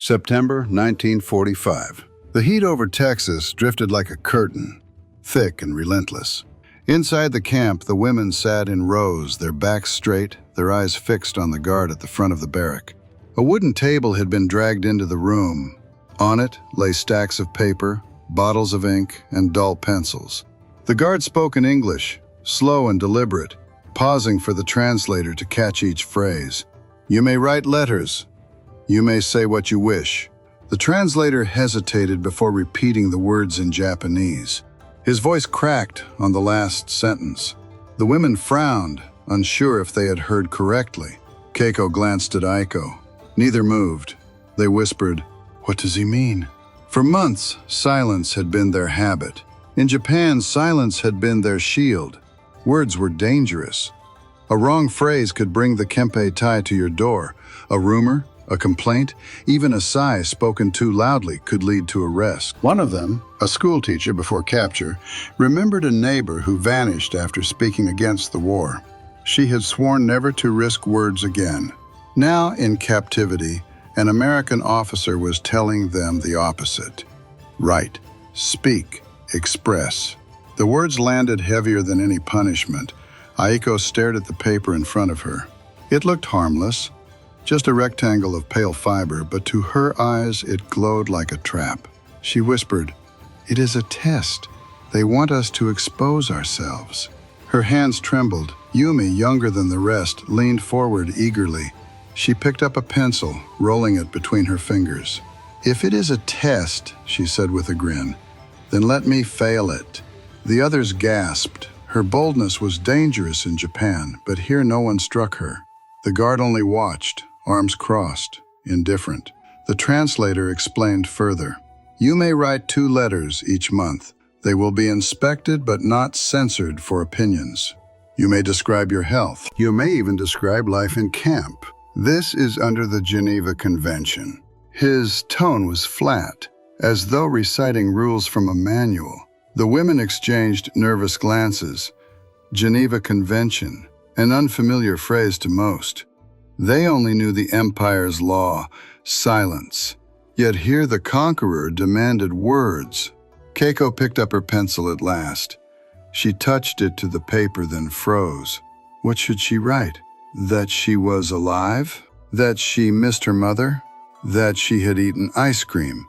September 1945. The heat over Texas drifted like a curtain, thick and relentless. Inside the camp, the women sat in rows, their backs straight, their eyes fixed on the guard at the front of the barrack. A wooden table had been dragged into the room. On it lay stacks of paper, bottles of ink, and dull pencils. The guard spoke in English, slow and deliberate, pausing for the translator to catch each phrase. "You may write letters. You may say what you wish." The translator hesitated before repeating the words in Japanese. His voice cracked on the last sentence. The women frowned, unsure if they had heard correctly. Keiko glanced at Aiko. Neither moved. They whispered, "What does he mean?" For months, silence had been their habit. In Japan, silence had been their shield. Words were dangerous. A wrong phrase could bring the kempe tai to your door. A rumor, a complaint, even a sigh spoken too loudly could lead to arrest. One of them, a schoolteacher before capture, remembered a neighbor who vanished after speaking against the war. She had sworn never to risk words again. Now, in captivity, an American officer was telling them the opposite. Write, speak, express. The words landed heavier than any punishment. Aiko stared at the paper in front of her. It looked harmless, just a rectangle of pale fiber, but to her eyes it glowed like a trap. She whispered, "It is a test. They want us to expose ourselves." Her hands trembled. Yumi, younger than the rest, leaned forward eagerly. She picked up a pencil, rolling it between her fingers. "If it is a test," she said with a grin, "then let me fail it." The others gasped. Her boldness was dangerous in Japan, but here no one struck her. The guard only watched, arms crossed, indifferent. The translator explained further. "You may write 2 letters each month. They will be inspected but not censored for opinions. You may describe your health. You may even describe life in camp. This is under the Geneva Convention." His tone was flat, as though reciting rules from a manual. The women exchanged nervous glances. Geneva Convention, an unfamiliar phrase to most. They only knew the empire's law, silence. Yet here the conqueror demanded words. Keiko picked up her pencil at last. She touched it to the paper, then froze. What should she write? That she was alive? That she missed her mother? That she had eaten ice cream,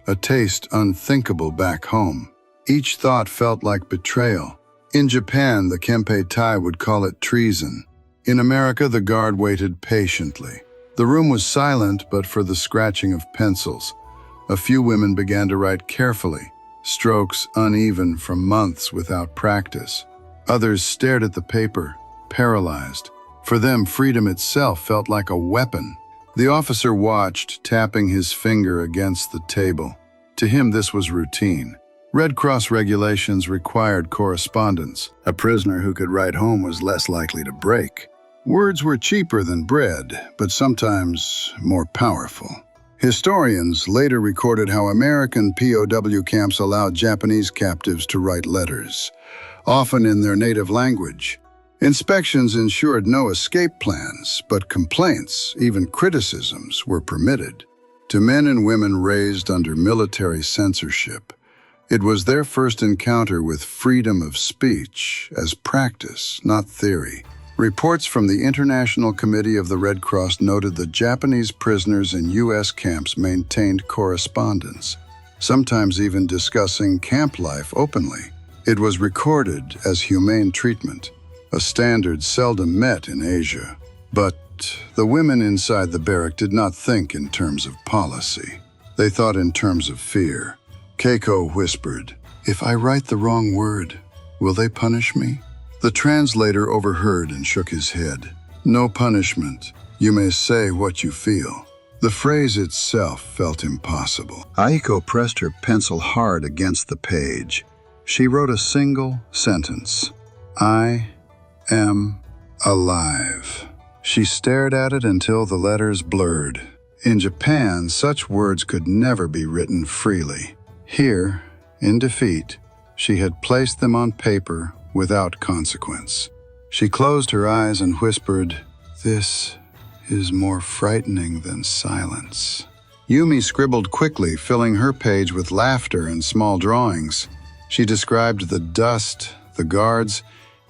a taste unthinkable back home? Each thought felt like betrayal. In Japan, the kempe tai would call it treason. In America, the guard waited patiently. The room was silent but for the scratching of pencils. A few women began to write carefully, strokes uneven from months without practice. Others stared at the paper, paralyzed. For them, freedom itself felt like a weapon. The officer watched, tapping his finger against the table. To him, this was routine. Red Cross regulations required correspondence. A prisoner who could write home was less likely to break. Words were cheaper than bread, but sometimes more powerful. Historians later recorded how American POW camps allowed Japanese captives to write letters, often in their native language. Inspections ensured no escape plans, but complaints, even criticisms, were permitted. To men and women raised under military censorship, it was their first encounter with freedom of speech as practice, not theory. Reports from the International Committee of the Red Cross noted that Japanese prisoners in U.S. camps maintained correspondence, sometimes even discussing camp life openly. It was recorded as humane treatment, a standard seldom met in Asia. But the women inside the barrack did not think in terms of policy. They thought in terms of fear. Keiko whispered, "If I write the wrong word, will they punish me?" The translator overheard and shook his head. "No punishment. You may say what you feel." The phrase itself felt impossible. Aiko pressed her pencil hard against the page. She wrote a single sentence. "I am alive." She stared at it until the letters blurred. In Japan, such words could never be written freely. Here, in defeat, she had placed them on paper without consequence. She closed her eyes and whispered, "This is more frightening than silence." Yumi scribbled quickly, filling her page with laughter and small drawings. She described the dust, the guards,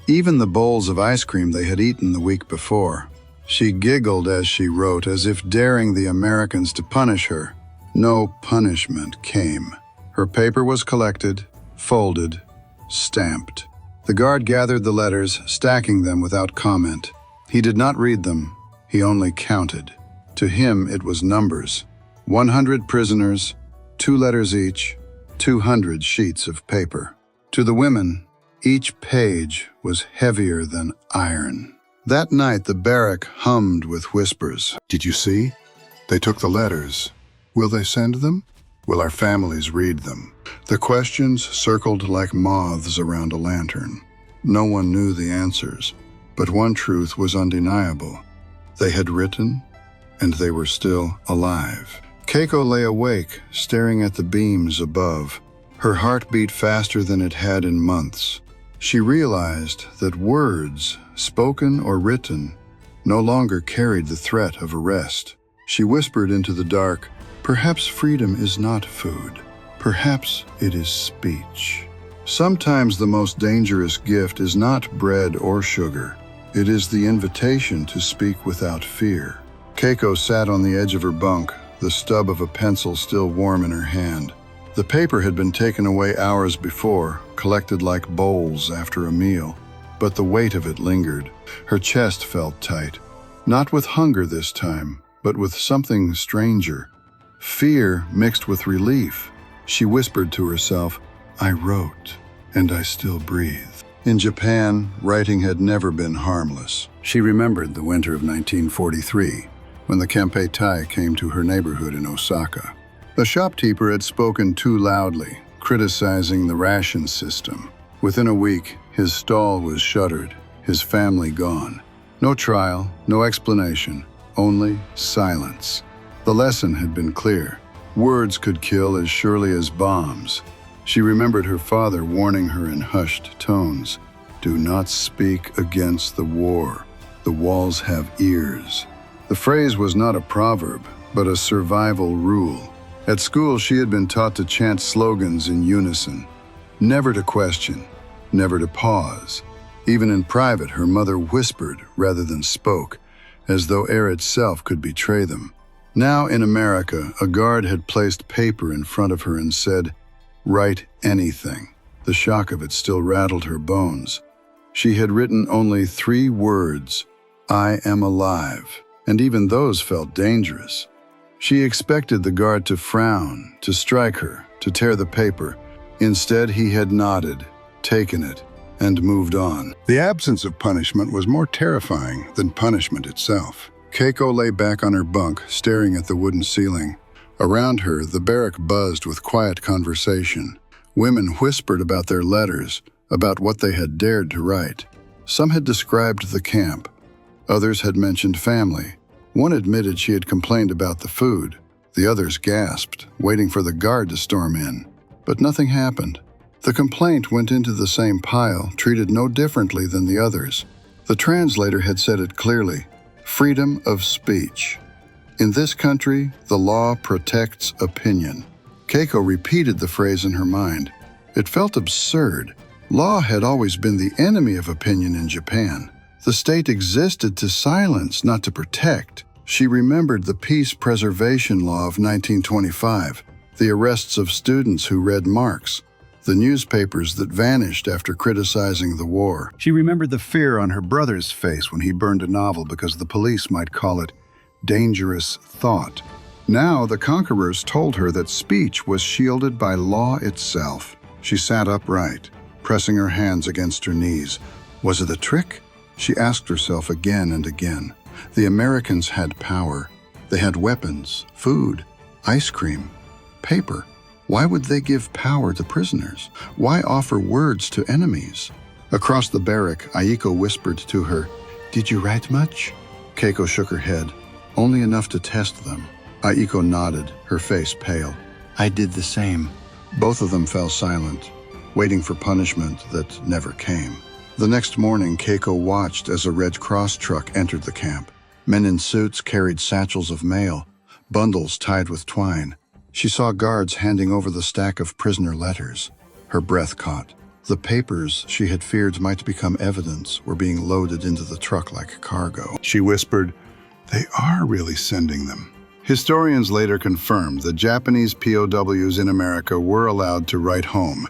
even the bowls of ice cream they had eaten the week before. She giggled as she wrote, as if daring the Americans to punish her. No punishment came. Her paper was collected, folded, stamped. The guard gathered the letters, stacking them without comment. He did not read them. He only counted. To him, it was numbers. 100 prisoners, 2 letters each, 200 sheets of paper. To the women, each page was heavier than iron. That night, the barrack hummed with whispers. Did you see? They took the letters. Will they send them? Will our families read them? The questions circled like moths around a lantern. No one knew the answers, but one truth was undeniable. They had written, and they were still alive. Keiko lay awake, staring at the beams above. Her heart beat faster than it had in months. She realized that words, spoken or written, no longer carried the threat of arrest. She whispered into the dark, "Perhaps freedom is not food. Perhaps it is speech." Sometimes the most dangerous gift is not bread or sugar. It is the invitation to speak without fear. Keiko sat on the edge of her bunk, the stub of a pencil still warm in her hand. The paper had been taken away hours before, collected like bowls after a meal, but the weight of it lingered. Her chest felt tight, not with hunger this time, but with something stranger. Fear mixed with relief. She whispered to herself, "I wrote, and I still breathe." In Japan, writing had never been harmless. She remembered the winter of 1943, when the Kempeitai came to her neighborhood in Osaka. The shopkeeper had spoken too loudly, criticizing the ration system. Within a week, his stall was shuttered, his family gone. No trial, no explanation, only silence. The lesson had been clear. Words could kill as surely as bombs. She remembered her father warning her in hushed tones, "Do not speak against the war. The walls have ears." The phrase was not a proverb, but a survival rule. At school, she had been taught to chant slogans in unison, never to question, never to pause. Even in private, her mother whispered rather than spoke, as though air itself could betray them. Now in America, a guard had placed paper in front of her and said, "Write anything." The shock of it still rattled her bones. She had written only 3 words, "I am alive," and even those felt dangerous. She expected the guard to frown, to strike her, to tear the paper. Instead, he had nodded, taken it, and moved on. The absence of punishment was more terrifying than punishment itself. Keiko lay back on her bunk, staring at the wooden ceiling. Around her, the barrack buzzed with quiet conversation. Women whispered about their letters, about what they had dared to write. Some had described the camp. Others had mentioned family. One admitted she had complained about the food. The others gasped, waiting for the guard to storm in. But nothing happened. The complaint went into the same pile, treated no differently than the others. The translator had said it clearly: freedom of speech. In this country, the law protects opinion. Keiko repeated the phrase in her mind. It felt absurd. Law had always been the enemy of opinion in Japan. The state existed to silence, not to protect. She remembered the Peace Preservation Law of 1925, the arrests of students who read Marx, the newspapers that vanished after criticizing the war. She remembered the fear on her brother's face when he burned a novel because the police might call it dangerous thought. Now the conquerors told her that speech was shielded by law itself. She sat upright, pressing her hands against her knees. Was it a trick? She asked herself again and again. The Americans had power. They had weapons, food, ice cream, paper. Why would they give power to prisoners? Why offer words to enemies? Across the barrack, Aiko whispered to her, "Did you write much?" Keiko shook her head. "Only enough to test them." Aiko nodded, her face pale. "I did the same." Both of them fell silent, waiting for punishment that never came. The next morning, Keiko watched as a Red Cross truck entered the camp. Men in suits carried satchels of mail. bundles tied with twine. She saw guards handing over the stack of prisoner letters. Her breath caught. The papers she had feared might become evidence were being loaded into the truck like cargo. She whispered, "They are really sending them." Historians later confirmed that Japanese POWs in America were allowed to write home.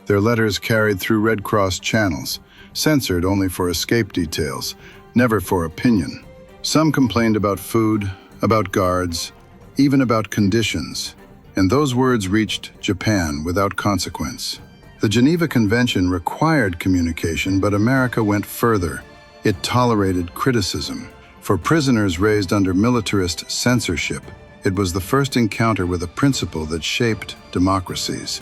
Their letters carried through Red Cross channels, censored only for escape details, never for opinion. Some complained about food, about guards, even about conditions, and those words reached Japan without consequence. The Geneva Convention required communication, but America went further. It tolerated criticism. For prisoners raised under militarist censorship, it was the first encounter with a principle that shaped democracies: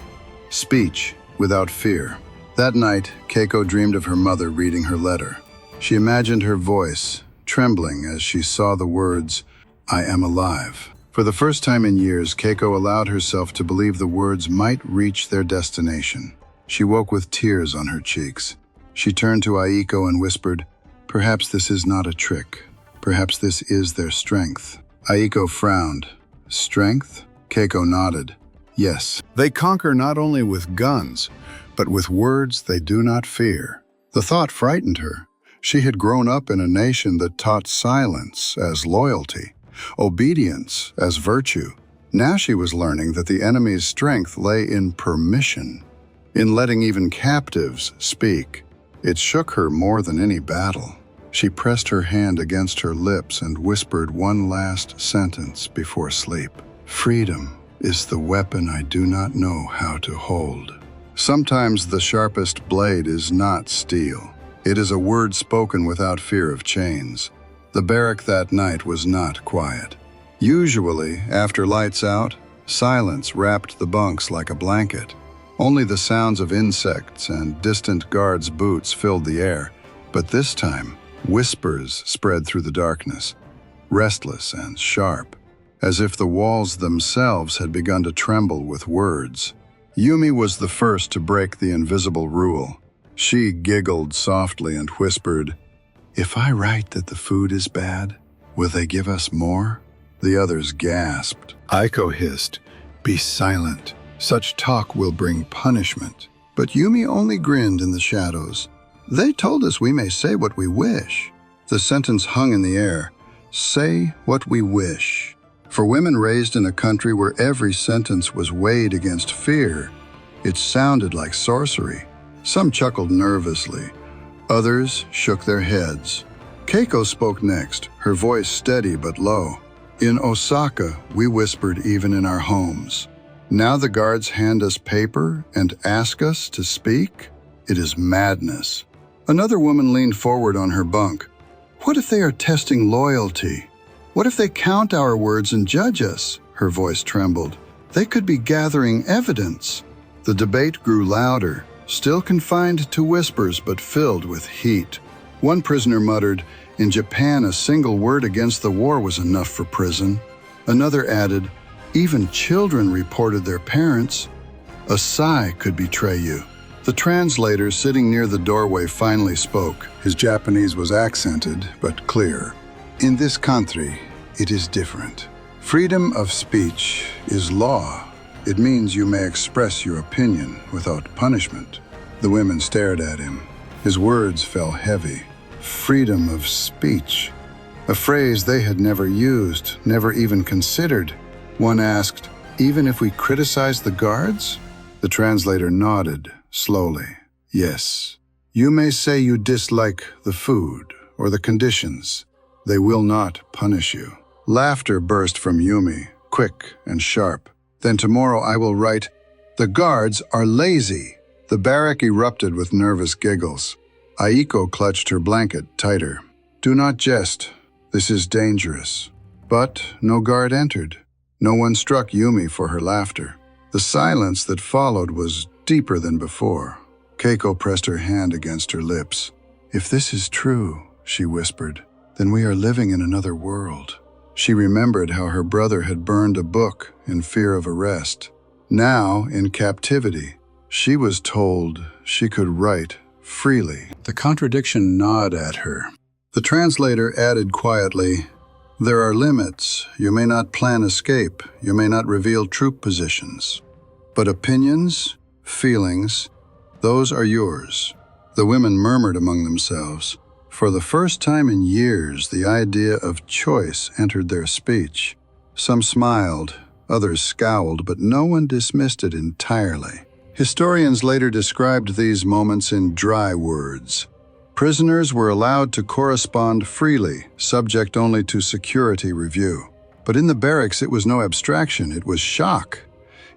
speech without fear. That night, Keiko dreamed of her mother reading her letter. She imagined her voice, trembling as she saw the words, "I am alive." For the first time in years, Keiko allowed herself to believe the words might reach their destination. She woke with tears on her cheeks. She turned to Aiko and whispered, "Perhaps this is not a trick. Perhaps this is their strength." Aiko frowned. "Strength?" Keiko nodded. "Yes. They conquer not only with guns, but with words they do not fear." The thought frightened her. She had grown up in a nation that taught silence as loyalty, obedience as virtue. Now she was learning that the enemy's strength lay in permission, in letting even captives speak. It shook her more than any battle. She pressed her hand against her lips and whispered one last sentence before sleep. "Freedom is the weapon I do not know how to hold." Sometimes the sharpest blade is not steel. It is a word spoken without fear of chains. The barrack that night was not quiet. Usually, after lights out, silence wrapped the bunks like a blanket. Only the sounds of insects and distant guards' boots filled the air. But this time, whispers spread through the darkness, restless and sharp, as if the walls themselves had begun to tremble with words. Yumi was the first to break the invisible rule. She giggled softly and whispered, "If I write that the food is bad, will they give us more?" The others gasped. Aiko hissed, "Be silent. Such talk will bring punishment." But Yumi only grinned in the shadows. "They told us we may say what we wish." The sentence hung in the air. Say what we wish. For women raised in a country where every sentence was weighed against fear, it sounded like sorcery. Some chuckled nervously. Others shook their heads. Keiko spoke next, her voice steady but low. "In Osaka, we whispered even in our homes. Now the guards hand us paper and ask us to speak? It is madness." Another woman leaned forward on her bunk. "What if they are testing loyalty? What if they count our words and judge us?" Her voice trembled. "They could be gathering evidence." The debate grew louder, still confined to whispers but filled with heat. One prisoner muttered, "In Japan, a single word against the war was enough for prison." Another added, "Even children reported their parents. A sigh could betray you." The translator sitting near the doorway finally spoke. His Japanese was accented but clear. "In this country, it is different. Freedom of speech is law. It means you may express your opinion without punishment." The women stared at him. His words fell heavy. Freedom of speech. A phrase they had never used, never even considered. One asked, "Even if we criticize the guards?" The translator nodded, slowly. "Yes. You may say you dislike the food or the conditions. They will not punish you." Laughter burst from Yumi, quick and sharp. "Then tomorrow I will write, 'The guards are lazy.'" The barrack erupted with nervous giggles. Aiko clutched her blanket tighter. "Do not jest. This is dangerous." But no guard entered. No one struck Yumi for her laughter. The silence that followed was deeper than before. Keiko pressed her hand against her lips. "If this is true," she whispered, "then we are living in another world." She remembered how her brother had burned a book in fear of arrest. Now, in captivity, she was told she could write freely. The contradiction gnawed at her. The translator added quietly, There are limits. You may not plan escape. You may not reveal troop positions. But opinions, feelings, those are yours. The women murmured among themselves. For the first time in years, the idea of choice entered their speech. Some smiled, others scowled, but no one dismissed it entirely. Historians later described these moments in dry words. Prisoners were allowed to correspond freely, subject only to security review. But in the barracks, it was no abstraction, it was shock.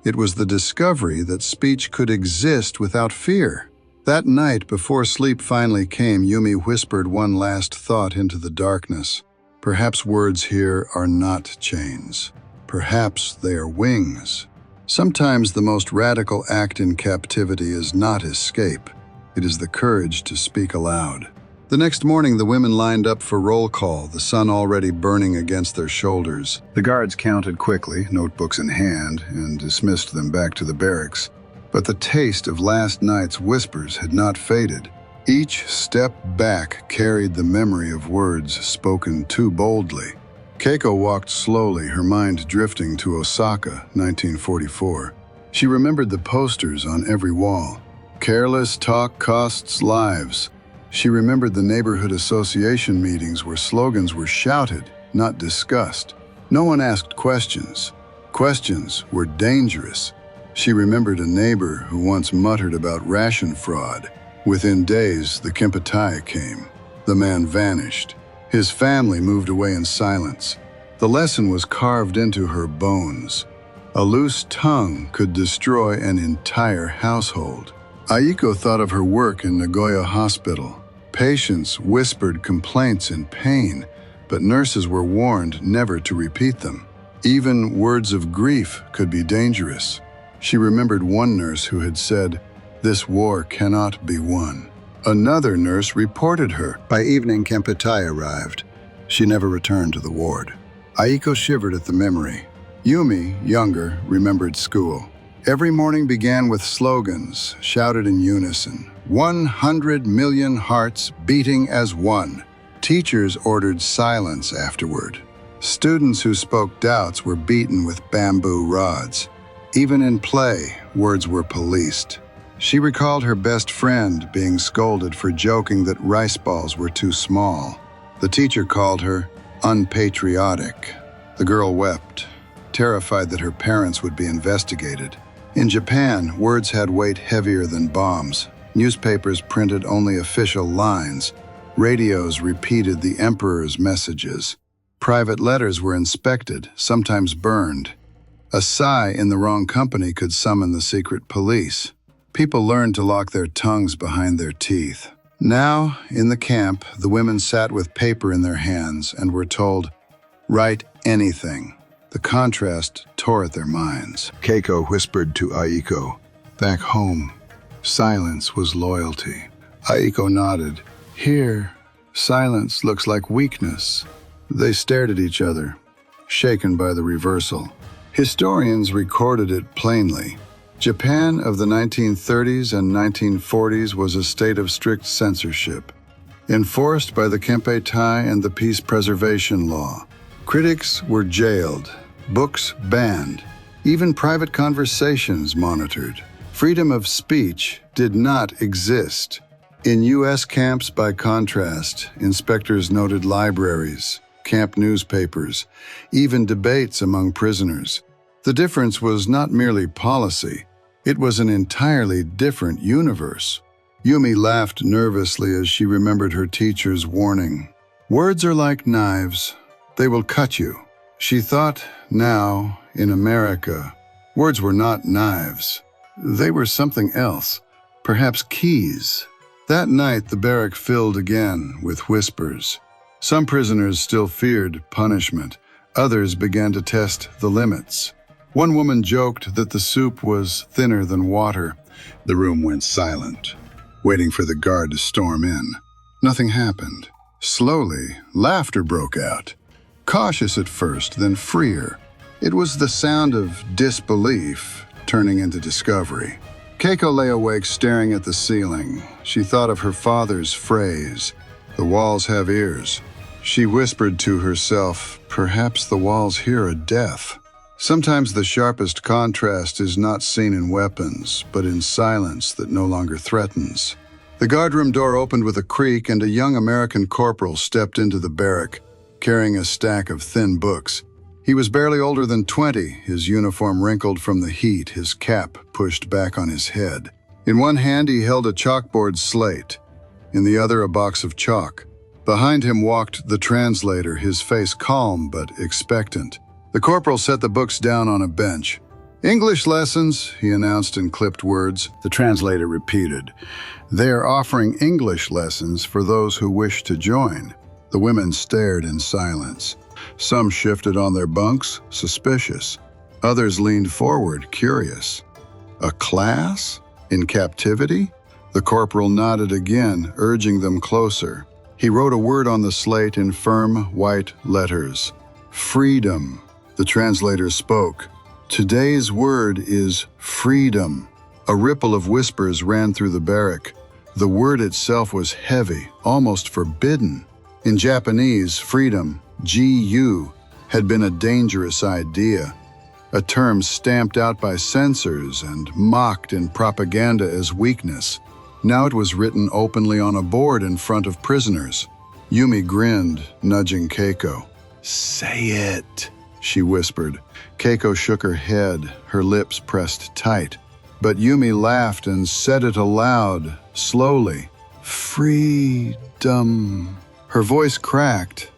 It was the discovery that speech could exist without fear. That night, before sleep finally came, Yumi whispered one last thought into the darkness. Perhaps words here are not chains. Perhaps they are wings. Sometimes the most radical act in captivity is not escape. It is the courage to speak aloud. The next morning, the women lined up for roll call, the sun already burning against their shoulders. The guards counted quickly, notebooks in hand, and dismissed them back to the barracks. But the taste of last night's whispers had not faded. Each step back carried the memory of words spoken too boldly. Keiko walked slowly, her mind drifting to Osaka, 1944. She remembered the posters on every wall. Careless talk costs lives. She remembered the neighborhood association meetings where slogans were shouted, not discussed. No one asked questions. Questions were dangerous. She remembered a neighbor who once muttered about ration fraud. Within days, the Kempeitai came. The man vanished. His family moved away in silence. The lesson was carved into her bones. A loose tongue could destroy an entire household. Aiko thought of her work in Nagoya Hospital. Patients whispered complaints in pain, but nurses were warned never to repeat them. Even words of grief could be dangerous. She remembered one nurse who had said, "This war cannot be won." Another nurse reported her. By evening, Kempeitai arrived. She never returned to the ward. Aiko shivered at the memory. Yumi, younger, remembered school. Every morning began with slogans, shouted in unison. 100 million hearts beating as one. Teachers ordered silence afterward. Students who spoke doubts were beaten with bamboo rods. Even in play, words were policed. She recalled her best friend being scolded for joking that rice balls were too small. The teacher called her unpatriotic. The girl wept, terrified that her parents would be investigated. In Japan, words had weight heavier than bombs. Newspapers printed only official lines. Radios repeated the emperor's messages. Private letters were inspected, sometimes burned. A sigh in the wrong company could summon the secret police. People learned to lock their tongues behind their teeth. Now, in the camp, the women sat with paper in their hands and were told, "Write anything." The contrast tore at their minds. Keiko whispered to Aiko, "Back home, silence was loyalty." Aiko nodded. "Here, silence looks like weakness." They stared at each other, shaken by the reversal. Historians recorded it plainly. Japan of the 1930s and 1940s was a state of strict censorship, enforced by the Kempeitai and the Peace Preservation Law. Critics were jailed, books banned, even private conversations monitored. Freedom of speech did not exist. In U.S. camps, by contrast, inspectors noted libraries, camp newspapers, even debates among prisoners. The difference was not merely policy, it was an entirely different universe. Yumi laughed nervously as she remembered her teacher's warning. Words are like knives, they will cut you. She thought, now, in America, words were not knives. They were something else, perhaps keys. That night, the barrack filled again with whispers. Some prisoners still feared punishment. Others began to test the limits. One woman joked that the soup was thinner than water. The room went silent, waiting for the guard to storm in. Nothing happened. Slowly, laughter broke out. Cautious at first, then freer. It was the sound of disbelief turning into discovery. Keiko lay awake staring at the ceiling. She thought of her father's phrase, "The walls have ears." She whispered to herself, perhaps the walls here are deaf. Sometimes the sharpest contrast is not seen in weapons, but in silence that no longer threatens. The guardroom door opened with a creak, and a young American corporal stepped into the barrack, carrying a stack of thin books. He was barely older than 20, his uniform wrinkled from the heat, his cap pushed back on his head. In one hand he held a chalkboard slate, in the other a box of chalk. Behind him walked the translator, his face calm but expectant. The corporal set the books down on a bench. "English lessons," he announced in clipped words. The translator repeated, "They are offering English lessons for those who wish to join." The women stared in silence. Some shifted on their bunks, suspicious. Others leaned forward, curious. A class? In captivity? The corporal nodded again, urging them closer. He wrote a word on the slate in firm, white letters. "Freedom." The translator spoke. "Today's word is freedom." A ripple of whispers ran through the barrack. The word itself was heavy, almost forbidden. In Japanese, freedom, G-U, had been a dangerous idea, a term stamped out by censors and mocked in propaganda as weakness. Now it was written openly on a board in front of prisoners. Yumi grinned, nudging Keiko. "Say it," she whispered. Keiko shook her head, her lips pressed tight. But Yumi laughed and said it aloud, slowly. "Freedom." Her voice cracked,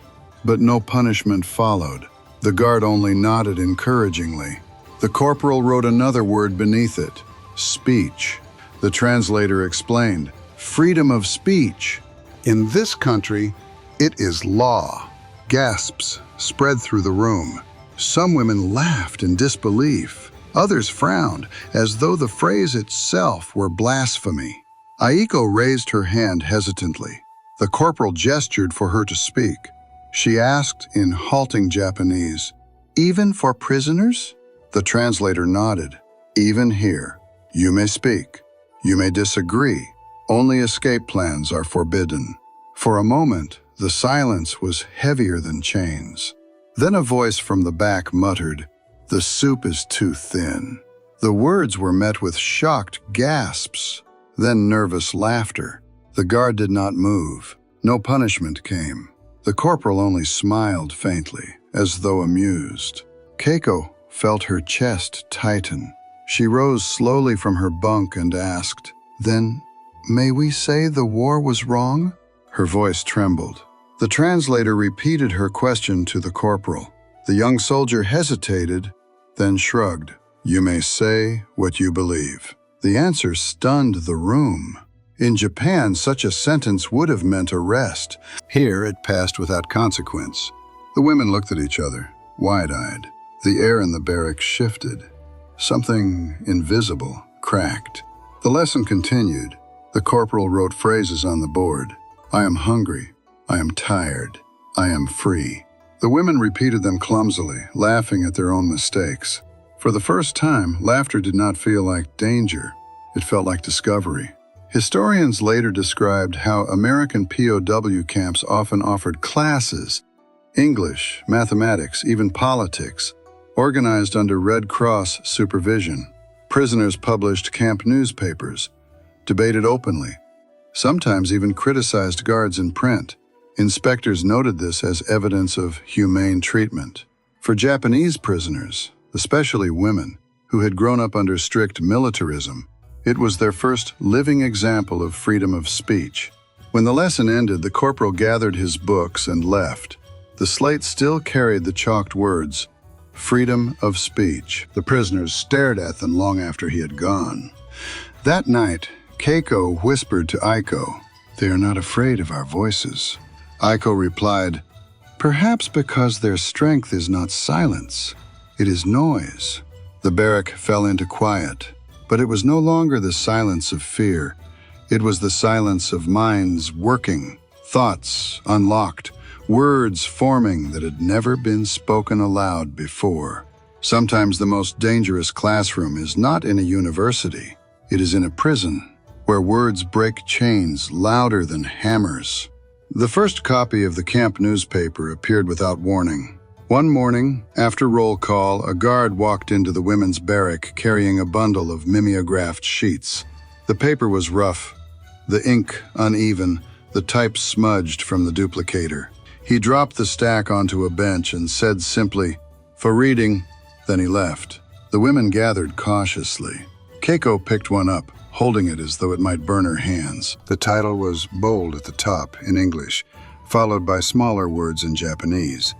but no punishment followed. The guard only nodded encouragingly. The corporal wrote another word beneath it, speech. The translator explained, "Freedom of speech. In this country, it is law." Gasps spread through the room. Some women laughed in disbelief. Others frowned, as though the phrase itself were blasphemy. Aiko raised her hand hesitantly. The corporal gestured for her to speak. She asked in halting Japanese, "Even for prisoners?" The translator nodded. "Even here. You may speak. You may disagree. Only escape plans are forbidden." For a moment, the silence was heavier than chains. Then a voice from the back muttered, "The soup is too thin." The words were met with shocked gasps, then nervous laughter. The guard did not move. No punishment came. The corporal only smiled faintly, as though amused. Keiko felt her chest tighten. She rose slowly from her bunk and asked, "Then, may we say the war was wrong?" Her voice trembled. The translator repeated her question to the corporal. The young soldier hesitated, then shrugged. "You may say what you believe." The answer stunned the room. In Japan, such a sentence would have meant arrest. Here, it passed without consequence. The women looked at each other, wide-eyed. The air in the barrack shifted. Something invisible cracked. The lesson continued. The corporal wrote phrases on the board. "I am hungry. I am tired. I am free." The women repeated them clumsily, laughing at their own mistakes. For the first time, laughter did not feel like danger. It felt like discovery. Historians later described how American POW camps often offered classes, English, mathematics, even politics, organized under Red Cross supervision. Prisoners published camp newspapers, debated openly, sometimes even criticized guards in print. Inspectors noted this as evidence of humane treatment. For Japanese prisoners, especially women, who had grown up under strict militarism, it was their first living example of freedom of speech. When the lesson ended, the corporal gathered his books and left. The slate still carried the chalked words, "Freedom of speech." The prisoners stared at them long after he had gone. That night, Keiko whispered to Aiko, "They are not afraid of our voices." Aiko replied, "Perhaps because their strength is not silence, it is noise." The barrack fell into quiet, but it was no longer the silence of fear. It was the silence of minds working, thoughts unlocked, words forming that had never been spoken aloud before. Sometimes the most dangerous classroom is not in a university. It is in a prison, where words break chains louder than hammers. The first copy of the camp newspaper appeared without warning. One morning, after roll call, a guard walked into the women's barrack carrying a bundle of mimeographed sheets. The paper was rough, the ink uneven, the type smudged from the duplicator. He dropped the stack onto a bench and said simply, "For reading," then he left. The women gathered cautiously. Keiko picked one up, holding it as though it might burn her hands. The title was bold at the top in English, followed by smaller words in Japanese,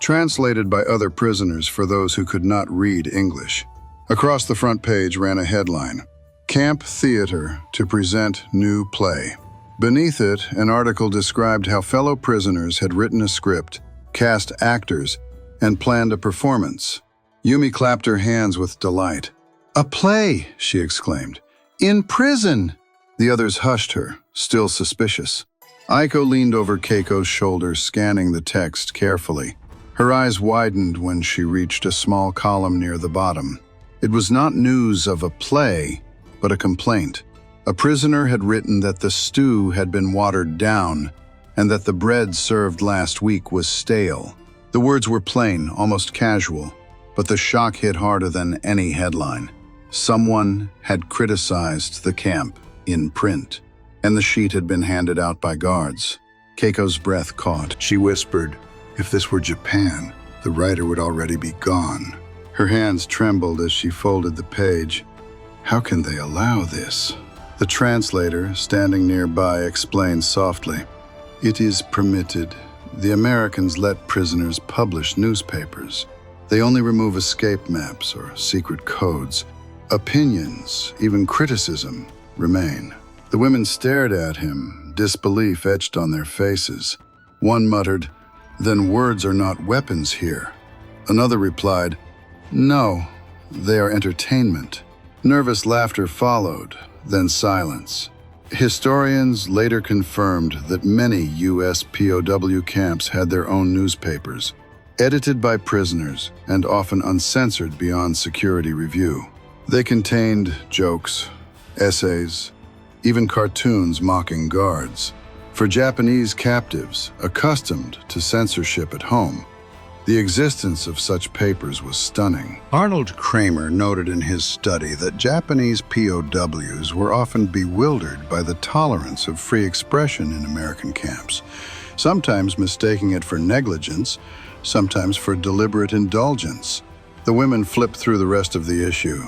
translated by other prisoners for those who could not read English. Across the front page ran a headline, "Camp Theater to present new play." Beneath it, an article described how fellow prisoners had written a script, cast actors, and planned a performance. Yumi clapped her hands with delight. "A play!" she exclaimed. "In prison!" The others hushed her, still suspicious. Aiko leaned over Keiko's shoulder, scanning the text carefully. Her eyes widened when she reached a small column near the bottom. It was not news of a play, but a complaint. A prisoner had written that the stew had been watered down and that the bread served last week was stale. The words were plain, almost casual, but the shock hit harder than any headline. Someone had criticized the camp in print, and the sheet had been handed out by guards. Keiko's breath caught. She whispered, "If this were Japan, the writer would already be gone." Her hands trembled as she folded the page. How can they allow this? The translator, standing nearby, explained softly, "It is permitted. The Americans let prisoners publish newspapers. They only remove escape maps or secret codes. Opinions, even criticism, remain." The women stared at him, disbelief etched on their faces. One muttered, "Then words are not weapons here." Another replied, "No, they are entertainment." Nervous laughter followed, then silence. Historians later confirmed that many U.S. POW camps had their own newspapers, edited by prisoners and often uncensored beyond security review. They contained jokes, essays, even cartoons mocking guards. For Japanese captives accustomed to censorship at home, the existence of such papers was stunning. Arnold Kramer noted in his study that Japanese POWs were often bewildered by the tolerance of free expression in American camps, sometimes mistaking it for negligence, sometimes for deliberate indulgence. The women flipped through the rest of the issue.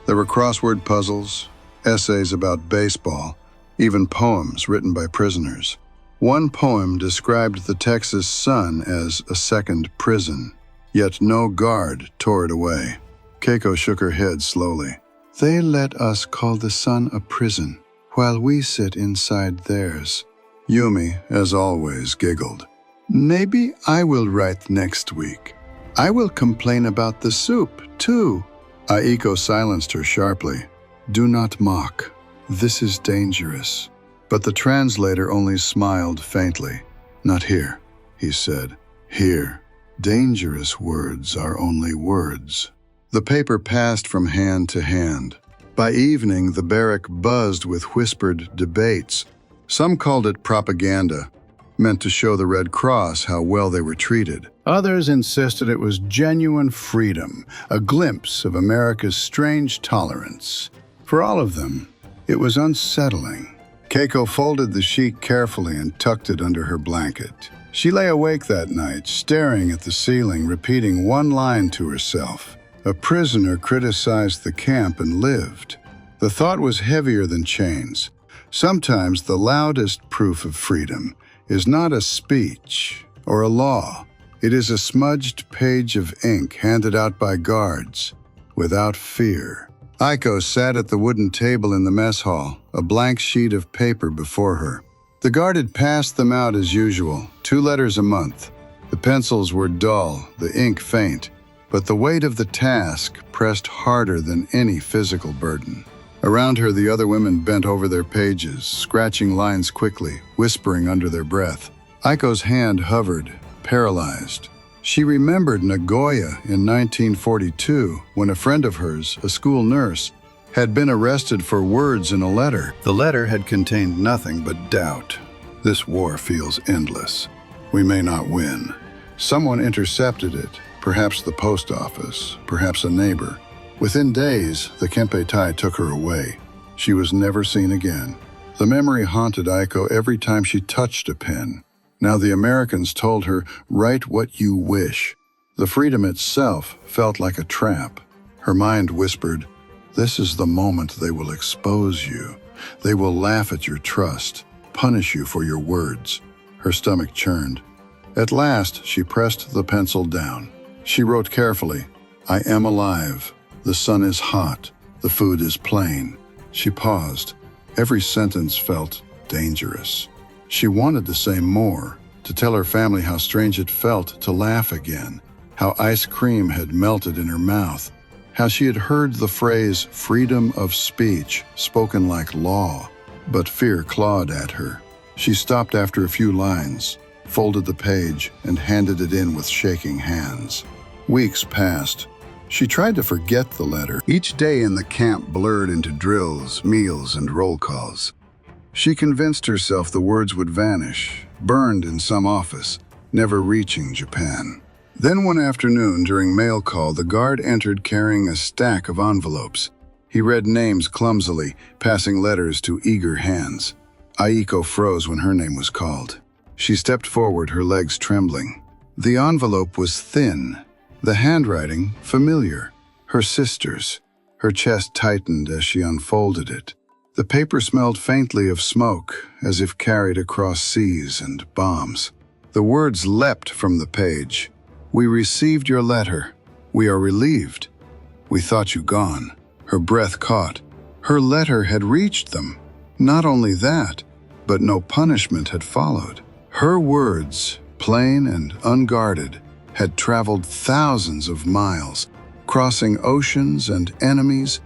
There were crossword puzzles, essays about baseball, even poems written by prisoners. One poem described the Texas sun as a second prison, yet no guard tore it away. Keiko shook her head slowly. "They let us call the sun a prison, while we sit inside theirs." Yumi, as always, giggled. "Maybe I will write next week. I will complain about the soup, too." Aiko silenced her sharply. "Do not mock. This is dangerous." But the translator only smiled faintly. "Not here," he said. "Here, dangerous words are only words." The paper passed from hand to hand. By evening, the barrack buzzed with whispered debates. Some called it propaganda, meant to show the Red Cross how well they were treated. Others insisted it was genuine freedom, a glimpse of America's strange tolerance. For all of them, it was unsettling. Keiko folded the sheet carefully and tucked it under her blanket. She lay awake that night, staring at the ceiling, repeating one line to herself. A prisoner criticized the camp and lived. The thought was heavier than chains. Sometimes the loudest proof of freedom is not a speech or a law. It is a smudged page of ink handed out by guards, without fear. Aiko sat at the wooden table in the mess hall, a blank sheet of paper before her. The guard had passed them out as usual, 2 letters a month. The pencils were dull, the ink faint, but the weight of the task pressed harder than any physical burden. Around her, the other women bent over their pages, scratching lines quickly, whispering under their breath. Aiko's hand hovered, paralyzed. She remembered Nagoya in 1942 when a friend of hers, a school nurse, had been arrested for words in a letter. The letter had contained nothing but doubt. This war feels endless. We may not win. Someone intercepted it, perhaps the post office, perhaps a neighbor. Within days, the Kempe-tai took her away. She was never seen again. The memory haunted Aiko every time she touched a pen. Now the Americans told her, "Write what you wish." The freedom itself felt like a trap. Her mind whispered, "This is the moment they will expose you. They will laugh at your trust, punish you for your words." Her stomach churned. At last, she pressed the pencil down. She wrote carefully, "I am alive. The sun is hot. The food is plain." She paused. Every sentence felt dangerous. She wanted to say more, to tell her family how strange it felt to laugh again, how ice cream had melted in her mouth, how she had heard the phrase freedom of speech spoken like law, but fear clawed at her. She stopped after a few lines, folded the page, and handed it in with shaking hands. Weeks passed. She tried to forget the letter. Each day in the camp blurred into drills, meals, and roll calls. She convinced herself the words would vanish, burned in some office, never reaching Japan. Then one afternoon during mail call, the guard entered carrying a stack of envelopes. He read names clumsily, passing letters to eager hands. Aiko froze when her name was called. She stepped forward, her legs trembling. The envelope was thin, the handwriting familiar, her sister's. Her chest tightened as she unfolded it. The paper smelled faintly of smoke, as if carried across seas and bombs. The words leapt from the page. "We received your letter. We are relieved. We thought you gone." Her breath caught. Her letter had reached them. Not only that, but no punishment had followed. Her words, plain and unguarded, had traveled thousands of miles, crossing oceans and enemies,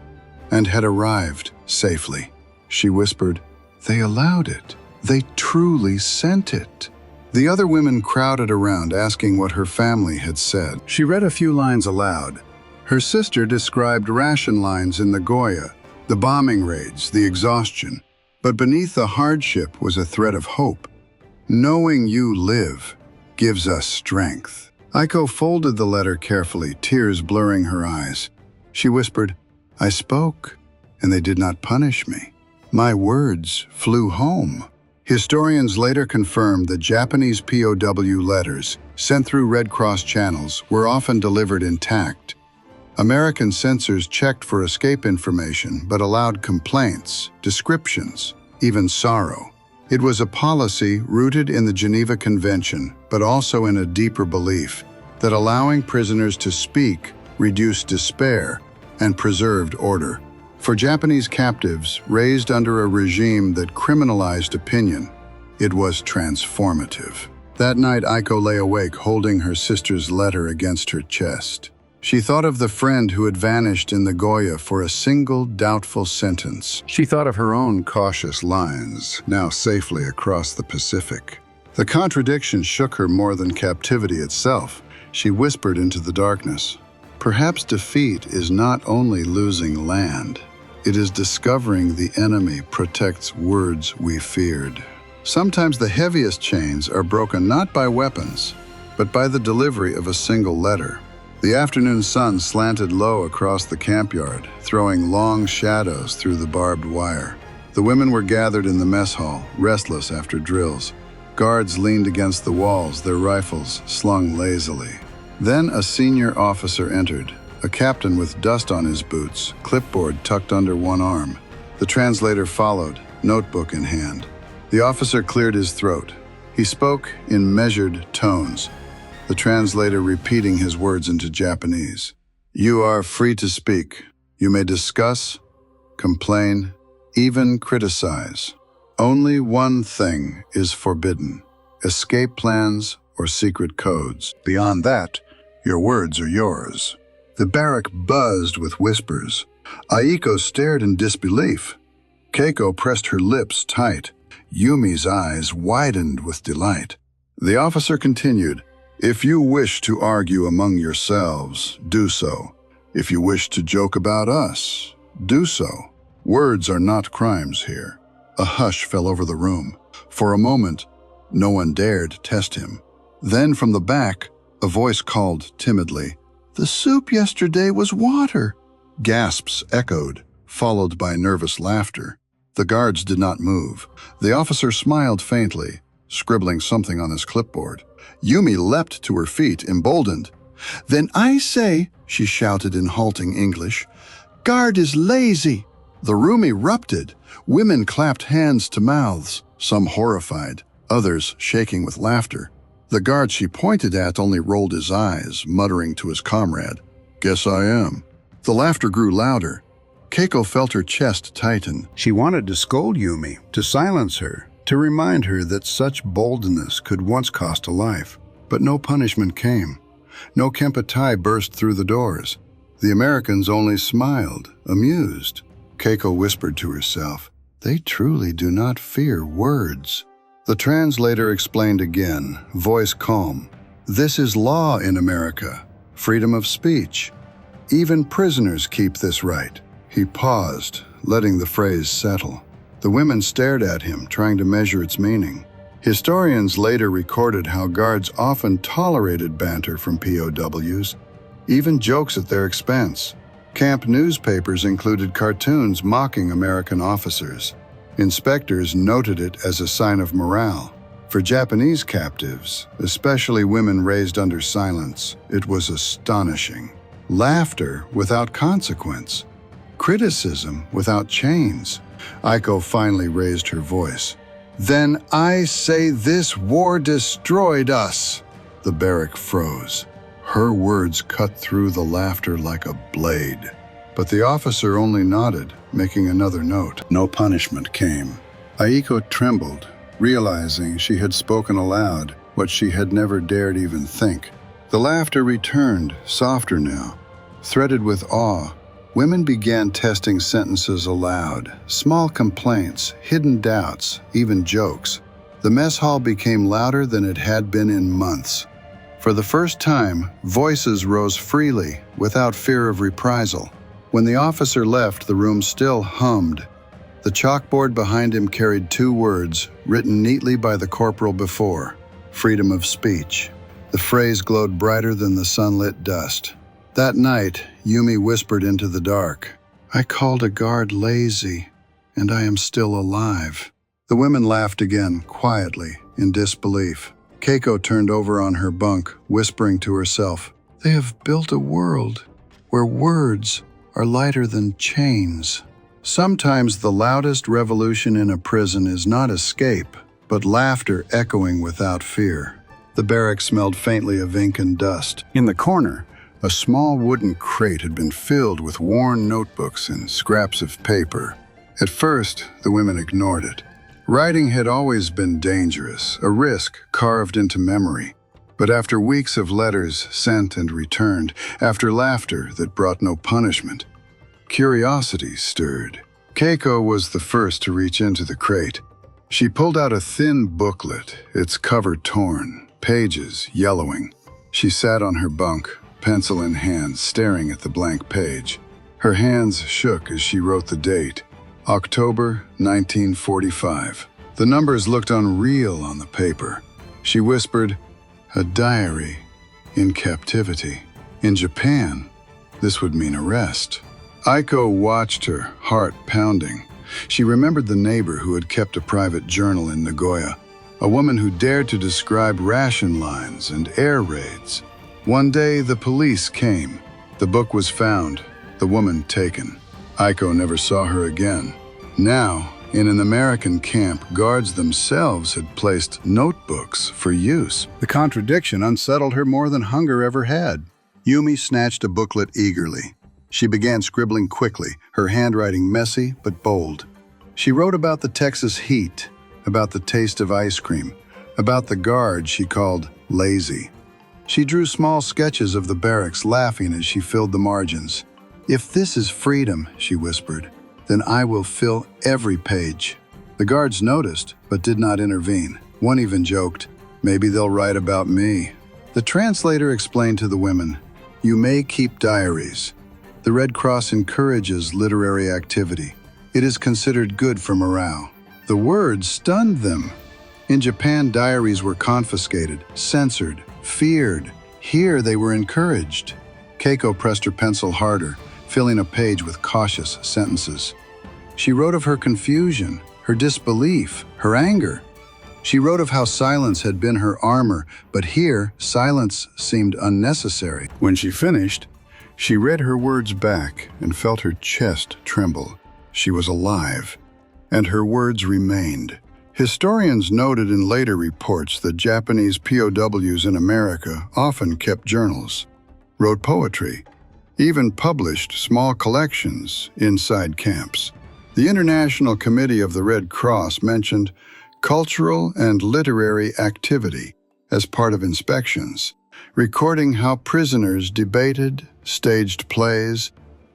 and had arrived safely. She whispered, "They allowed it. They truly sent it." The other women crowded around, asking what her family had said. She read a few lines aloud. Her sister described ration lines in Nagoya, the bombing raids, the exhaustion. But beneath the hardship was a thread of hope. "Knowing you live gives us strength." Aiko folded the letter carefully, tears blurring her eyes. She whispered, "I spoke, and they did not punish me. My words flew home." Historians later confirmed that Japanese POW letters, sent through Red Cross channels, were often delivered intact. American censors checked for escape information but allowed complaints, descriptions, even sorrow. It was a policy rooted in the Geneva Convention, but also in a deeper belief that allowing prisoners to speak reduced despair and preserved order. For Japanese captives raised under a regime that criminalized opinion, it was transformative. That night, Aiko lay awake, holding her sister's letter against her chest. She thought of the friend who had vanished in Nagoya for a single doubtful sentence. She thought of her own cautious lines, now safely across the Pacific. The contradiction shook her more than captivity itself. She whispered into the darkness, "Perhaps defeat is not only losing land. It is discovering the enemy protects words we feared." Sometimes the heaviest chains are broken not by weapons, but by the delivery of a single letter. The afternoon sun slanted low across the campyard, throwing long shadows through the barbed wire. The women were gathered in the mess hall, restless after drills. Guards leaned against the walls, their rifles slung lazily. Then a senior officer entered, a captain with dust on his boots, clipboard tucked under one arm. The translator followed, notebook in hand. The officer cleared his throat. He spoke in measured tones, the translator repeating his words into Japanese. "You are free to speak. You may discuss, complain, even criticize. Only one thing is forbidden: escape plans or secret codes. Beyond that, your words are yours." The barrack buzzed with whispers. Aiko stared in disbelief. Keiko pressed her lips tight. Yumi's eyes widened with delight. The officer continued, "If you wish to argue among yourselves, do so. If you wish to joke about us, do so. Words are not crimes here." A hush fell over the room. For a moment, no one dared test him. Then from the back, a voice called timidly, "The soup yesterday was water." Gasps echoed, followed by nervous laughter. The guards did not move. The officer smiled faintly, scribbling something on his clipboard. Yumi leapt to her feet, emboldened. "Then I say," she shouted in halting English, "guard is lazy." The room erupted. Women clapped hands to mouths, some horrified, others shaking with laughter. The guard she pointed at only rolled his eyes, muttering to his comrade, "Guess I am." The laughter grew louder. Keiko felt her chest tighten. She wanted to scold Yumi, to silence her, to remind her that such boldness could once cost a life. But no punishment came. No Kempa burst through the doors. The Americans only smiled, amused. Keiko whispered to herself, "They truly do not fear words." The translator explained again, voice calm. "This is law in America, freedom of speech. Even prisoners keep this right." He paused, letting the phrase settle. The women stared at him, trying to measure its meaning. Historians later recorded how guards often tolerated banter from POWs, even jokes at their expense. Camp newspapers included cartoons mocking American officers. Inspectors noted it as a sign of morale. For Japanese captives, especially women raised under silence, it was astonishing. Laughter without consequence. Criticism without chains. Aiko finally raised her voice. "Then I say this war destroyed us." The barrack froze. Her words cut through the laughter like a blade. But the officer only nodded, making another note. No punishment came. Aiko trembled, realizing she had spoken aloud what she had never dared even think. The laughter returned, softer now. Threaded with awe, women began testing sentences aloud, small complaints, hidden doubts, even jokes. The mess hall became louder than it had been in months. For the first time, voices rose freely, without fear of reprisal. When the officer left, the room still hummed. The chalkboard behind him carried 2 words, written neatly by the corporal before, freedom of speech. The phrase glowed brighter than the sunlit dust. That night, Yumi whispered into the dark, "I called a guard lazy, and I am still alive." The women laughed again, quietly, in disbelief. Keiko turned over on her bunk, whispering to herself, "They have built a world where words are lighter than chains." Sometimes the loudest revolution in a prison is not escape, but laughter echoing without fear. The barrack smelled faintly of ink and dust. In the corner, a small wooden crate had been filled with worn notebooks and scraps of paper. At first, the women ignored it. Writing had always been dangerous, a risk carved into memory. But after weeks of letters sent and returned, after laughter that brought no punishment, curiosity stirred. Keiko was the first to reach into the crate. She pulled out a thin booklet, its cover torn, pages yellowing. She sat on her bunk, pencil in hand, staring at the blank page. Her hands shook as she wrote the date, October 1945. The numbers looked unreal on the paper. She whispered, "A diary in captivity. In Japan, this would mean arrest." Aiko watched her, heart pounding. She remembered the neighbor who had kept a private journal in Nagoya, a woman who dared to describe ration lines and air raids. One day, the police came. The book was found, the woman taken. Aiko never saw her again. Now, in an American camp, guards themselves had placed notebooks for use. The contradiction unsettled her more than hunger ever had. Yumi snatched a booklet eagerly. She began scribbling quickly, her handwriting messy but bold. She wrote about the Texas heat, about the taste of ice cream, about the guard she called lazy. She drew small sketches of the barracks, laughing as she filled the margins. "If this is freedom," she whispered, "then I will fill every page." The guards noticed, but did not intervene. One even joked, "Maybe they'll write about me." The translator explained to the women, "You may keep diaries. The Red Cross encourages literary activity. It is considered good for morale." The words stunned them. In Japan, diaries were confiscated, censored, feared. Here they were encouraged. Keiko pressed her pencil harder, filling a page with cautious sentences. She wrote of her confusion, her disbelief, her anger. She wrote of how silence had been her armor, but here silence seemed unnecessary. When she finished, she read her words back and felt her chest tremble. She was alive, and her words remained. Historians noted in later reports that Japanese POWs in America often kept journals, wrote poetry, even published small collections inside camps. The International Committee of the Red Cross mentioned cultural and literary activity as part of inspections, recording how prisoners debated, staged plays,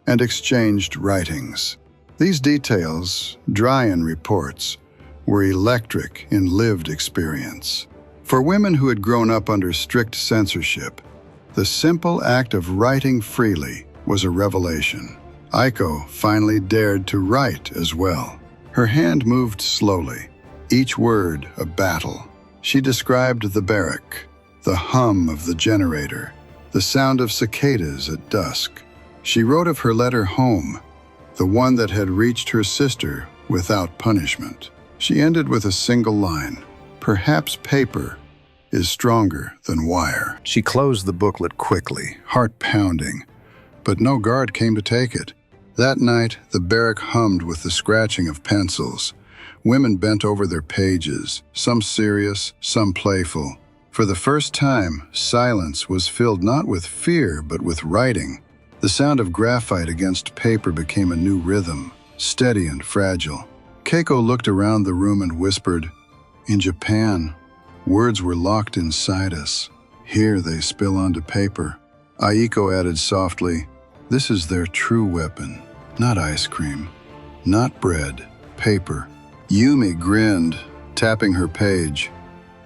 and exchanged writings. These details, dry in reports, were electric in lived experience. For women who had grown up under strict censorship, the simple act of writing freely was a revelation. Aiko finally dared to write as well. Her hand moved slowly, each word a battle. She described the barrack, the hum of the generator, the sound of cicadas at dusk. She wrote of her letter home, the one that had reached her sister without punishment. She ended with a single line, "Perhaps paper is stronger than wire." She closed the booklet quickly, heart pounding, but no guard came to take it. That night, the barrack hummed with the scratching of pencils. Women bent over their pages, some serious, some playful. For the first time, silence was filled not with fear, but with writing. The sound of graphite against paper became a new rhythm, steady and fragile. Keiko looked around the room and whispered, "In Japan, words were locked inside us. Here they spill onto paper." Aiko added softly, "This is their true weapon, not ice cream, not bread, paper." Yumi grinned, tapping her page.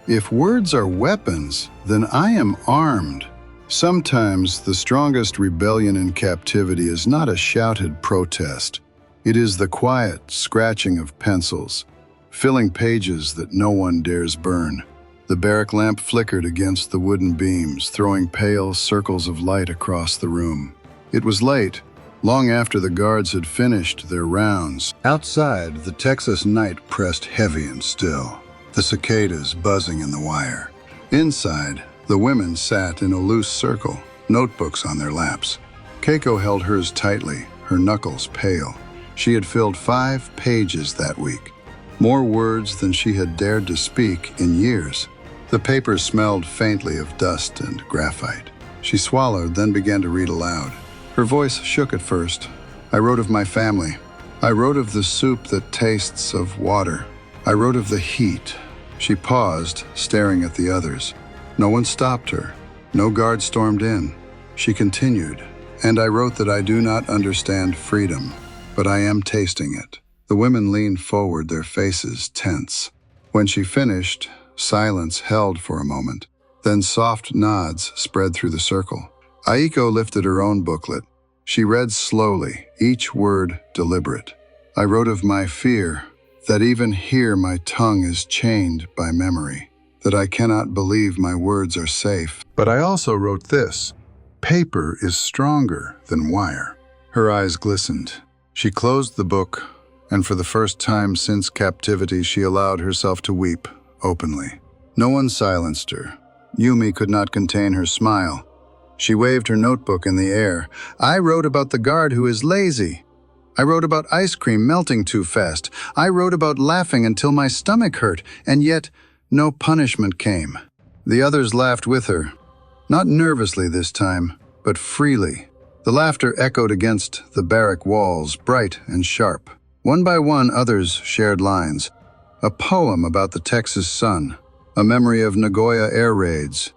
"If words are weapons, then I am armed." Sometimes the strongest rebellion in captivity is not a shouted protest. It is the quiet scratching of pencils, filling pages that no one dares burn. The barrack lamp flickered against the wooden beams, throwing pale circles of light across the room. It was late, long after the guards had finished their rounds. Outside, the Texas night pressed heavy and still, the cicadas buzzing in the wire. Inside, the women sat in a loose circle, notebooks on their laps. Keiko held hers tightly, her knuckles pale. She had filled 5 pages that week, more words than she had dared to speak in years. The paper smelled faintly of dust and graphite. She swallowed, then began to read aloud. Her voice shook at first. "I wrote of my family. I wrote of the soup that tastes of water. I wrote of the heat." She paused, staring at the others. No one stopped her. No guard stormed in. She continued, "And I wrote that I do not understand freedom, but I am tasting it." The women leaned forward, their faces tense. When she finished, silence held for a moment. Then soft nods spread through the circle. Aiko lifted her own booklet. She read slowly, each word deliberate. "I wrote of my fear, that even here my tongue is chained by memory, that I cannot believe my words are safe. But I also wrote this, paper is stronger than wire." Her eyes glistened. She closed the book, and for the first time since captivity, she allowed herself to weep openly. No one silenced her. Yumi could not contain her smile. She waved her notebook in the air. "I wrote about the guard who is lazy. I wrote about ice cream melting too fast. I wrote about laughing until my stomach hurt, and yet no punishment came." The others laughed with her, not nervously this time, but freely. The laughter echoed against the barrack walls, bright and sharp. One by one, others shared lines. A poem about the Texas sun, a memory of Nagoya air raids,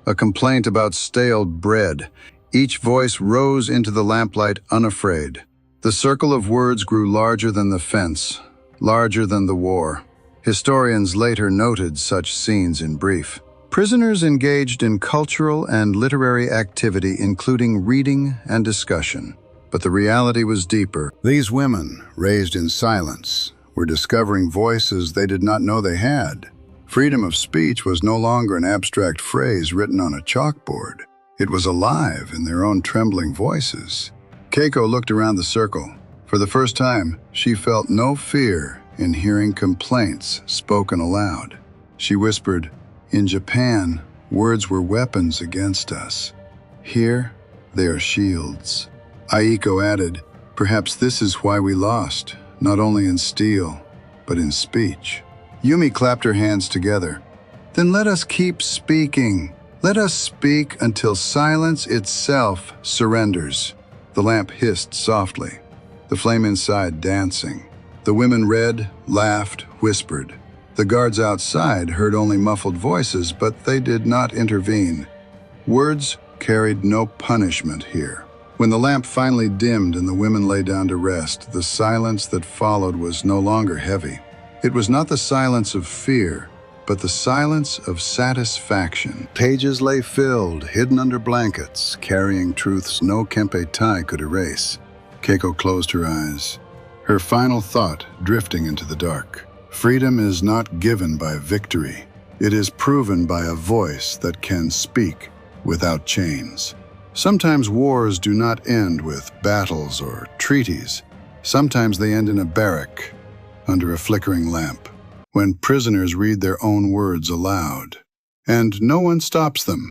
a complaint about stale bread. Each voice rose into the lamplight unafraid. The circle of words grew larger than the fence, larger than the war. Historians later noted such scenes in brief. Prisoners engaged in cultural and literary activity, including reading and discussion. But the reality was deeper. These women, raised in silence, were discovering voices they did not know they had. Freedom of speech was no longer an abstract phrase written on a chalkboard. It was alive in their own trembling voices. Keiko looked around the circle. For the first time, she felt no fear in hearing complaints spoken aloud. She whispered, "In Japan, words were weapons against us. Here, they are shields." Aiko added, "Perhaps this is why we lost, not only in steel, but in speech." Yumi clapped her hands together. "Then let us keep speaking. Let us speak until silence itself surrenders." The lamp hissed softly, the flame inside dancing. The women read, laughed, whispered. The guards outside heard only muffled voices, but they did not intervene. Words carried no punishment here. When the lamp finally dimmed and the women lay down to rest, the silence that followed was no longer heavy. It was not the silence of fear, but the silence of satisfaction. Pages lay filled, hidden under blankets, carrying truths no kempe tai could erase. Keiko closed her eyes, her final thought drifting into the dark. Freedom is not given by victory. It is proven by a voice that can speak without chains. Sometimes wars do not end with battles or treaties. Sometimes they end in a barrack, under a flickering lamp, when prisoners read their own words aloud, and no one stops them.